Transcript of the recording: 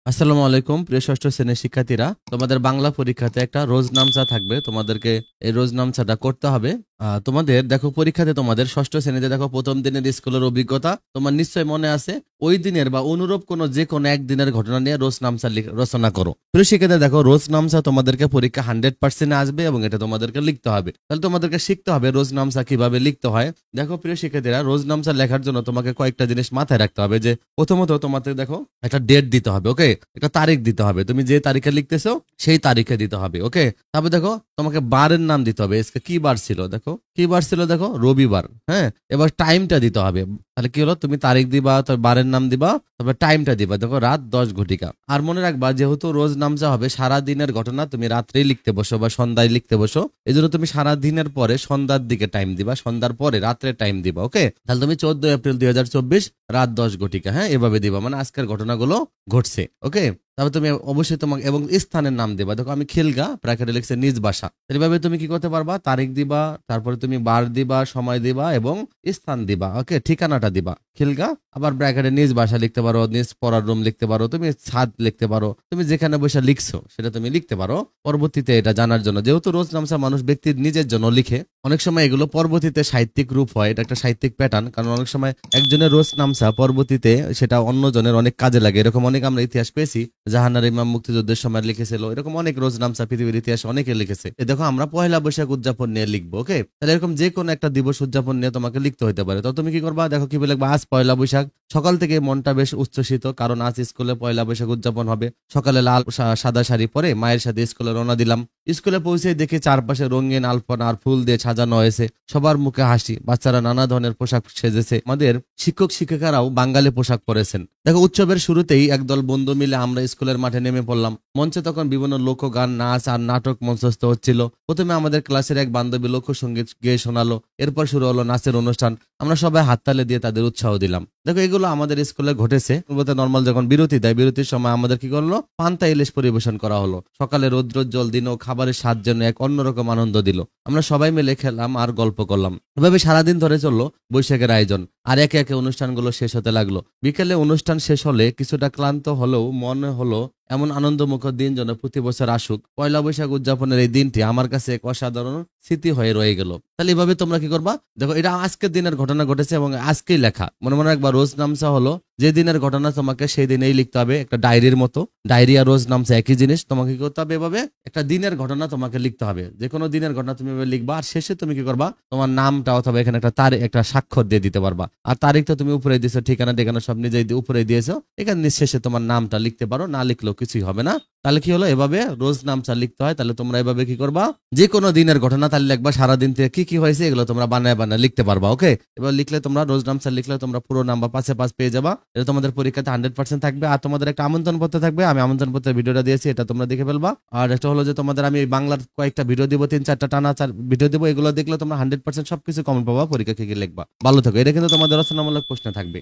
আসসালামু আলাইকুম প্রিয় ষষ্ঠ শ্রেণীর শিক্ষার্থীরা, তোমাদের বাংলা পরীক্ষাতে একটা রোজ নামচা থাকবে। তোমাদেরকে এই রোজ নামচাটা করতে হবে। তোমাদের দেখো পরীক্ষাতে তোমাদের ষষ্ঠ শ্রেণীতে দেখো প্রথম দিনের স্কুলের অভিজ্ঞতা তোমার নিশ্চয় মনে আছে। ওই দিনের বা অনুরূপ কোনো যে কোনো একদিনের ঘটনা নিয়ে রোজ নামচা রচনা করো। প্রিয় শিক্ষার্থীরা দেখো, রোজ নামচা তোমাদেরকে পরীক্ষা 100% আসবে এবং এটা তোমাদেরকে লিখতে হবে। তাহলে তোমাদেরকে শিখতে হবে রোজ নামচা কিভাবে লিখতে হয়। দেখো প্রিয় শিক্ষার্থীরা, রোজ নামচা লেখার জন্য তোমাকে কয়েকটা জিনিস মাথায় রাখতে হবে। যে প্রথমত তোমাদের দেখো একটা ডেট দিতে হবে, ওকে, একটা তারিখ দিতে হবে। তুমি যে তারিখে লিখতেছো সেই তারিখে দিতে হবে, ওকে। তারপর দেখো তোমাকে বারের নাম দিতে হবে। আজকে কি বার ছিল, দেখো কি বার ছিল, দেখো রবিবার। হ্যাঁ, এবার টাইমটা দিতে হবে। তাহলে কি হলো, তুমি তারিখ দিবা, তার বারের নাম দিবা, তারপর টাইমটা দিবা, দেখো রাত 10 ঘটিকা। আর মনে রাখবা, যেহেতু রোজ নামচা হবে সারা দিনের ঘটনা, তুমি রাত্রেই লিখতে বসো বা সন্ধ্যায় লিখতে বসো। এই জন্য তুমি সারা দিনের পরে সন্ধ্যার দিকে টাইম দিবা, সন্ধ্যার পরে রাত্রে টাইম দিবা, ওকে। তাহলে তুমি 14 এপ্রিল 2024 রাত 10 ঘটিকা, হ্যাঁ, এভাবে দিবা, মানে আজকের ঘটনাগুলো ঘটছে, ওকে। তারপর তুমি অবশ্যই তোমাকে এবং স্থানের নাম দিবা। দেখো আমি খিলগা, ব্র্যাকেটে লিখছে নিজ বাসা। এইভাবে তুমি কি করতে পারবা, তারিখ দিবা, তারপরে তুমি বার দিবা, সময় দিবা এবং স্থান দিবা, ওকে, ঠিকানাটা দিবা খিলগা। আবার ব্র্যাকেটে নিজ বাসা লিখতে পারো, নিজ পড়ার রুম লিখতে পারো, তুমি ছাদ লিখতে পারো, তুমি যেখানে বসে লিখছো সেটা তুমি লিখতে পারো। পরবর্তীতে এটা জানার জন্য, যেহেতু রোজ নামসা মানুষ ব্যক্তির নিজের জন্য লিখে, অনেক সময় এগুলো পরবর্তীতে সাহিত্যিক রূপ হয়। এটা একটা সাহিত্যিক প্যাটার্ন, কারণ অনেক সময় একজনের রোজ নামসা পরবর্তীতে সেটা অন্যজনের অনেক কাজে লাগে। এরকম অনেক আমরা ইতিহাস পেয়েছি। জাহানার ইমাম মুক্তিযুদ্ধের সময় লিখেছিল, এরকম অনেক রোজ নামসা পৃথিবীর ইতিহাসে অনেকে লিখেছে। দেখো আমরা পয়লা বৈশাখ উদযাপন নিয়ে লিখবো, ওকে। তাহলে এরকম যে কোনো একটা দিবস উদযাপন নিয়ে তোমাকে লিখতে হতে পারে। তো তুমি কি করবা, দেখো কি লিখবা, আজ পয়লা বৈশাখ। সকাল থেকে মনটা বেশ উচ্ছ্বসিত, কারণ আজ স্কুলে পয়লা বৈশাখ উদযাপন হবে। সকালে লাল সাদা শাড়ি পরে মায়ের সাথে স্কুলে রওনা দিলাম। স্কুলে পৌঁছে দেখি চারপাশে রঙিন আলপনা আর ফুল দিয়ে সাজানো হয়েছে। সবার মুখে হাসি, বাচ্চারা নানা ধরনের পোশাক সেজেছে। আমাদের শিক্ষক শিক্ষিকারাও বাঙালি পোশাক পরেছেন। দেখো উৎসবের শুরুতেই একদল বন্ধু মিলে আমরা স্কুলের মাঠে নেমে পড়লাম। মঞ্চে তখন বিভিন্ন লোকগান, নাচ আর নাটক মঞ্চস্থ হচ্ছিল। প্রথমে আমাদের ক্লাসের এক বান্ধবী লোকসঙ্গীত গেয়ে শোনালো। এরপর শুরু হলো নাচের অনুষ্ঠান। আমরা সবাই হাততালি দিয়ে তাদের উৎসাহ দিলাম। দেখো এগুলো আমাদের স্কুলে ঘটেছে। বলতে নর্মাল যখন বিরতি দেয়, বিরতির সময় আমাদের কি করলো, পান্তা ইলিশ পরিবেশন করা হলো। সকালে রৌদ্রোজ্জ্বল দিন ও খাবারের স্বাদ যেন এক অন্যরকম আনন্দ দিল। আমরা সবাই মিলে খেলাম আর গল্প করলাম। এভাবে সারাদিন ধরে চললো বৈশাখের আয়োজন। আর একে একে অনুষ্ঠানগুলো শেষ হতে লাগলো। বিকেলে অনুষ্ঠান শেষ হলে কিছুটা ক্লান্ত হলেও মনে হলো এমন আনন্দমুখর দিন যেন প্রতি বছর আসুক। পয়লা বৈশাখ উদযাপনের এই দিনটি আমার কাছে এক অসাধারণ স্মৃতি হয়ে রয়ে গেল। তাহলে এভাবে তোমরা কি করবা, দেখো এটা আজকের দিনের ঘটনা ঘটেছে এবং আজকেই লেখা। মনে মনে একবার রোজ নামসা হলো যে দিনের ঘটনা, তোমাকে সেই দিনেই লিখতে হবে, একটা ডায়েরির মতো। ডায়েরি আর রোজ নামসা একই জিনিস। তোমাকে কি করতে হবে, এভাবে একটা দিনের ঘটনা তোমাকে লিখতে হবে। যে কোনো দিনের ঘটনা তুমি এভাবে লিখবা। আর শেষে তুমি কি করবা, তোমার নামটা অথবা এখানে একটা তারিখ, একটা স্বাক্ষর দিয়ে দিতে পারবা। আর তারিখ তো তুমি উপরে দিয়েছো, ঠিকানা ঠিকানা সব নিজেই উপরে দিয়েছো। এখানে শেষে তোমার নামটা লিখতে পারো, না লিখলেও কিছুই হবে না। তাহলে কি হলো, এভাবে রোজ নামচা লিখতে হয়। তাহলে তোমরা এভাবে কি করবা, যে কোনো দিনের ঘটনা তাহলে লিখবা, সারাদিন থেকে কি কি হয়েছে এগুলো তোমরা বানায় বানায় লিখতে পারবা, ওকে। এবার লিখলে তোমরা রোজ নামচা লিখলে তোমরা পুরো নাম্বার 5-এ 5 পেয়ে যাবা। এটা তোমাদের পরীক্ষাতে 100% থাকবে। আর তোমাদের একটা আমন্ত্রণ পত্র থাকবে, আমি আমন্ত্রণ পত্রের ভিডিওটা দিয়েছি, এটা তোমরা দেখে ফেলবা। আর একটা হলো যে তোমাদের আমি বাংলার কয়েকটা ভিডিও দিব, 3-4টা টানা ভিডিও দিব। এগুলো দেখলে তোমরা 100% সবকিছু কমন পাবা। পরীক্ষা কি কি লিখবা। ভালো থাকো। এটা কিন্তু তোমাদের রচনামূলক প্রশ্ন থাকবে।